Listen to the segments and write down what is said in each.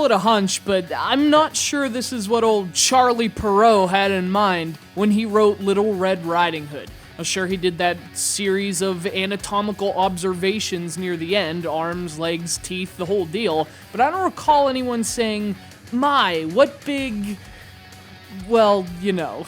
call it a hunch, but I'm not sure this is what old Charlie Perrault had in mind when he wrote Little Red Riding Hood. I'm sure he did that series of anatomical observations near the end, arms, legs, teeth, the whole deal, but I don't recall anyone saying, "My, what big..." well, you know.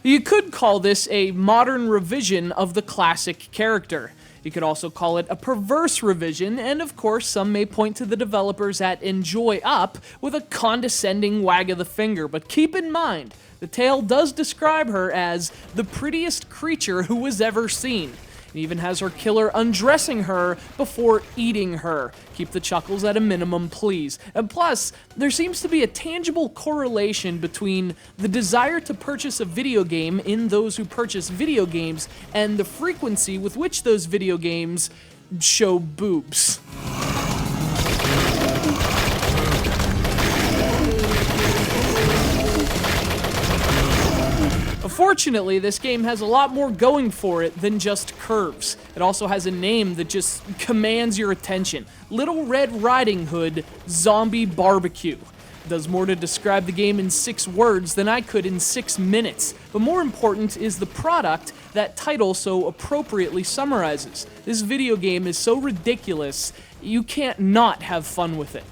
You could call this a modern revision of the classic character. You could also call it a perverse revision, and of course some may point to the developers at EnjoyUp with a condescending wag of the finger, but keep in mind, the tale does describe her as the prettiest creature who was ever seen. It even has her killer undressing her before eating her. Keep the chuckles at a minimum, please. And plus, there seems to be a tangible correlation between the desire to purchase a video game in those who purchase video games and the frequency with which those video games show boobs. Fortunately, this game has a lot more going for it than just curves. It also has a name that just commands your attention. Little Red Riding Hood Zombie Barbecue. It does more to describe the game in 6 words than I could in 6 minutes. But more important is the product that title so appropriately summarizes. This video game is so ridiculous, you can't not have fun with it.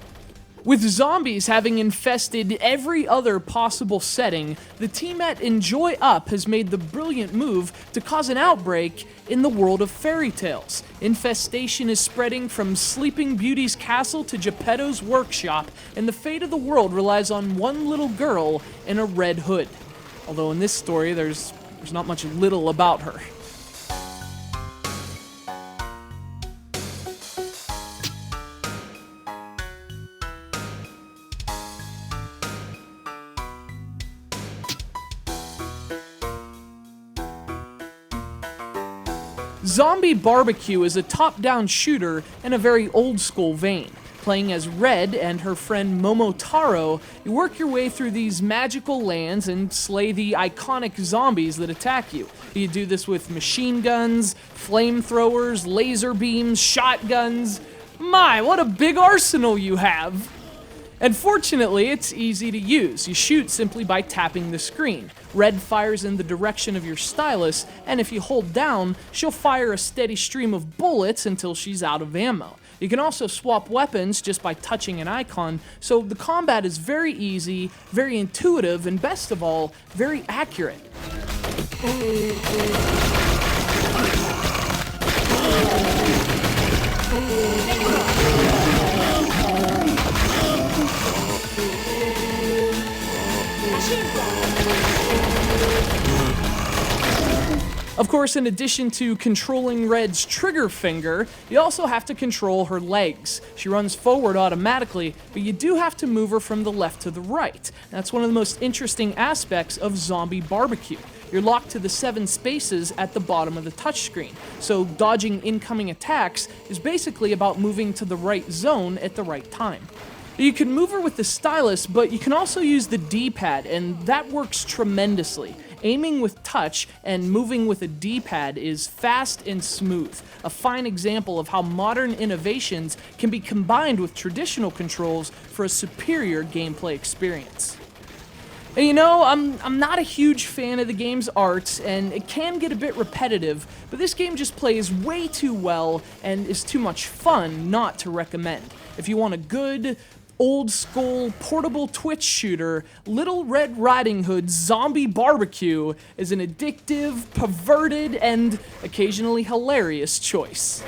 With zombies having infested every other possible setting, the team at EnjoyUp has made the brilliant move to cause an outbreak in the world of fairy tales. Infestation is spreading from Sleeping Beauty's castle to Geppetto's workshop, and the fate of the world relies on one little girl in a red hood. Although in this story, there's not much little about her. Zombie Barbecue is a top-down shooter in a very old-school vein. Playing as Red and her friend Momo Taro, you work your way through these magical lands and slay the iconic zombies that attack you. You do this with machine guns, flamethrowers, laser beams, shotguns. My, what a big arsenal you have! And fortunately, it's easy to use. You shoot simply by tapping the screen. Red fires in the direction of your stylus, and if you hold down, she'll fire a steady stream of bullets until she's out of ammo. You can also swap weapons just by touching an icon, so the combat is very easy, very intuitive, and best of all, very accurate. Of course, in addition to controlling Red's trigger finger, you also have to control her legs. She runs forward automatically, but you do have to move her from the left to the right. That's one of the most interesting aspects of Zombie Barbecue. You're locked to the 7 spaces at the bottom of the touchscreen, so dodging incoming attacks is basically about moving to the right zone at the right time. You can move her with the stylus, but you can also use the D-pad, and that works tremendously. Aiming with touch and moving with a D-pad is fast and smooth, a fine example of how modern innovations can be combined with traditional controls for a superior gameplay experience. And you know, I'm not a huge fan of the game's art, and it can get a bit repetitive, but this game just plays way too well and is too much fun not to recommend. If you want a good, old-school, portable Twitch shooter, Little Red Riding Hood Zombie Barbecue is an addictive, perverted, and occasionally hilarious choice.